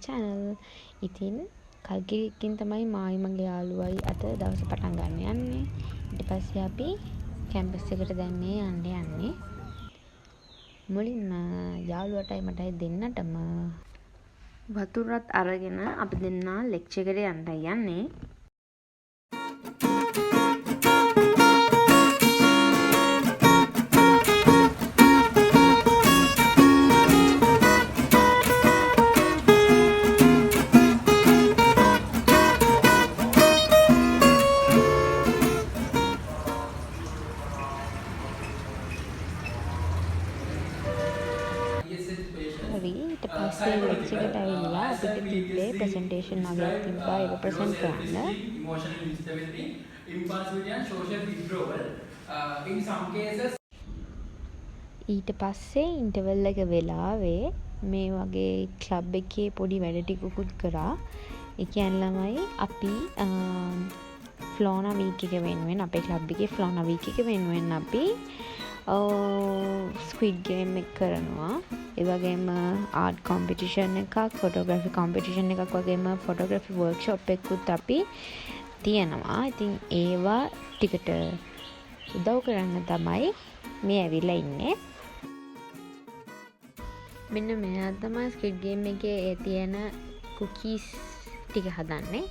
channel. ඉතින් කල්කිරියකින් තමයි මායි මගේ යාළුවයි අද දවස පටන් ගන්න යන්නේ. ඊට පස්සේ අපි කැම්පස් එකට දැන් මේ යන්නේ. මුලින්ම යාළුවටයි මටයි දෙන්නටම වතුරත් අරගෙන අපි දෙන්නා ලෙක්චර් එකට යන්නේ. හරි ඊට පස්සේ ලෙක්චර් එකට ඇවිල්ලා අපිට තිබ්බේ ප්‍රසන්ටේෂන් වගේක් තිබ්බා ඒක ප්‍රසන්ට් කරන්න. Emotional instability, impulsivity and social withdrawal. In some cases ඊට පස්සේ ඉන්ටර්වල් එක වෙලාවේ මේ වගේ ක්ලබ් එකේ පොඩි වැඩ ටිකකුත් කරා. ඒ කියන්නේ ළමයි අපි ෆ්ලෝනා වීක් එක වෙනුවෙන් අපේ ක්ලබ් එකේ ෆ්ලෝනා වීක් එක වෙනුවෙන් අපි ස්ක්විඩ් ගේම් එක කරනවා. ඒ වගේම ආර්ට් කොම්පිටිෂන් එකක්, ෆොටෝග්‍රැෆි කොම්පිටිෂන් එකක් වගේම ෆොටෝග්‍රැෆි වර්ක්ෂොප් එකකුත් අපි තියනවා. ඉතින් ඒවා ටිකට උදව් කරන්න තමයි මේ ඇවිල්ලා ඉන්නේ. මෙන්න මෙයා තමයි ස්ක්විඩ් ගේම් එකේ තියෙන කුකීස් ටික හදන්නේ.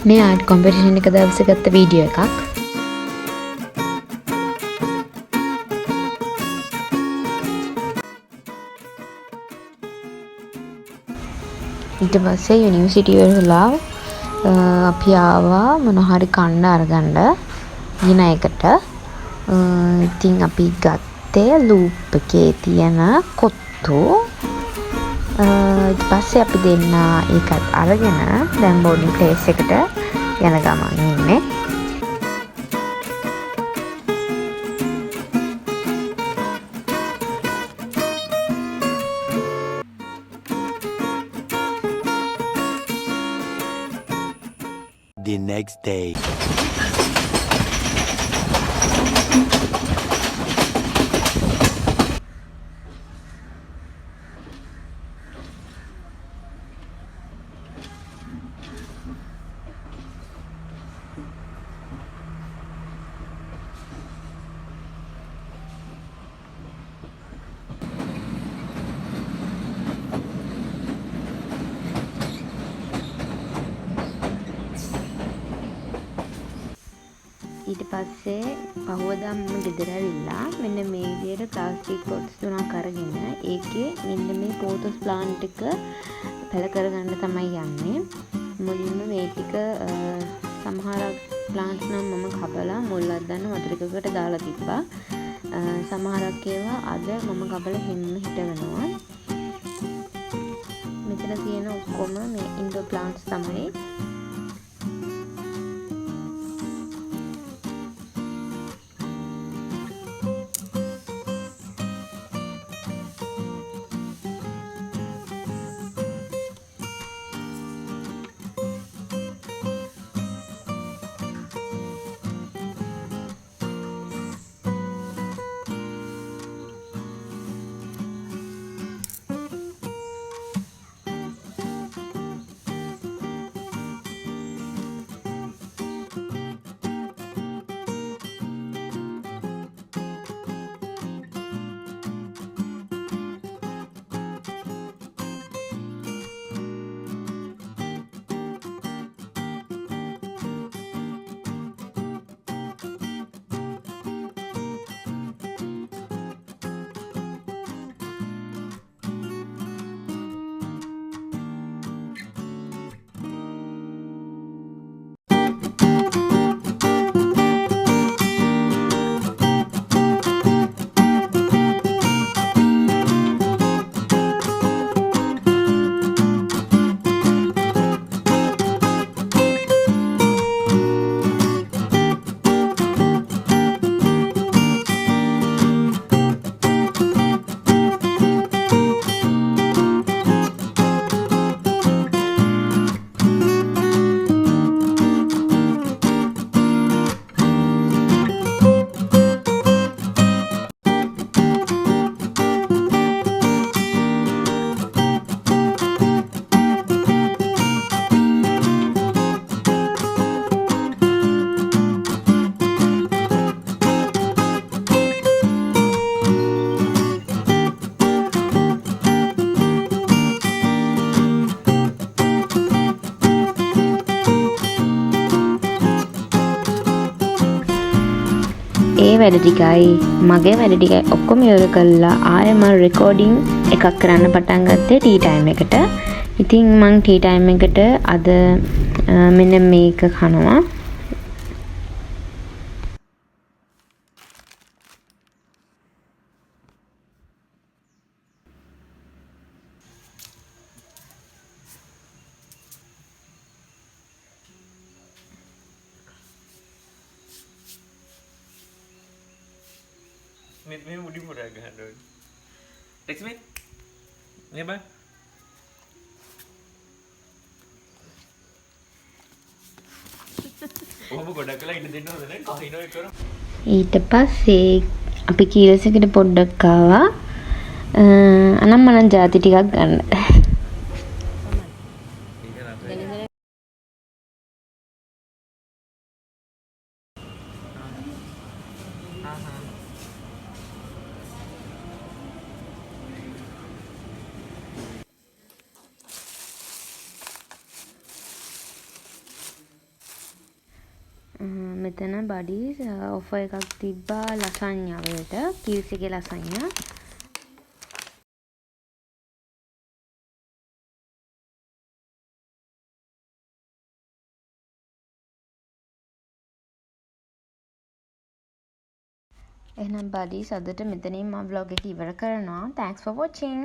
මේ ආර්ට් කොම්පිටිෂන් එක දවසේ ගත්ත වීඩියෝ එකක්. ඊට පස්සේ යුනිවර්සිටි වලලා අපි ආවා මොන හරි කන්න අරගන්න දින එකට. ඉතින් අපි ගත්තේ ලූප් එකේ තියෙන කොත්තු. ඊට පස්සේ අපි දෙන්න ඒකත් අරගෙන දැන් බෝඩින් ප්ලේස් එකට යන ගමන් ඉන්නේ. The next day. ඊට පස්සේ පහුවදා මම ගෙදර ඇවිල්ලා මෙන්න මේ විදියට ප්ලාස්ටික් පොට්ස් 3ක් අරගෙන ඒකේ මෙන්න මේ පෝතොස් ප්ලාන්ට් එක පැල කරගන්න තමයි යන්නේ. මුලින්ම මේ ටික සමහරක් ප්ලාන්ට්ස් නම් මම කපලා මුල් අද්දන්න වතුර එකකට දාලා තිබ්බා. සමහරක් ඒවා අද මම කපලා හින්න හිටවනවා. මෙතන තියෙන ඔක්කොම මේ ඉන්ඩෝර් ප්ලාන්ට්ස් තමයි. වැඩ ටිකයි මගේ වැඩ ටිකයි ඔක්කොම ඉවර කළා ආයෙම රෙකෝඩින් එකක් කරන්න පටන් ගත්තේ ටී ටයිම් එකට. ඉතින් මං ටී ටයිම් එකට අද මෙන්න මේක කනවා. මේ මුඩි මුරා ගහන්න ඕනේ. ටෙක්ස් මේ. නේ බං. ඔහොම ගොඩක් වෙලා ඉන්න දෙන්න හොඳ නැහැ. කහිනෝ එක කරමු. ඊට පස්සේ අපි කීරසකට පොඩ්ඩක් ආවා. අනම්මනම් ಜಾති ටිකක් ගන්න. මෙතන බඩීස් ඔෆර් එකක් තිබ්බා ලසඤ්ඤා වලට කීර්සිගේ ලසඤ්ඤා. එහෙනම් බඩීස් අදට මෙතනින් මම vlog එක ඉවර කරනවා. Thanks for watching.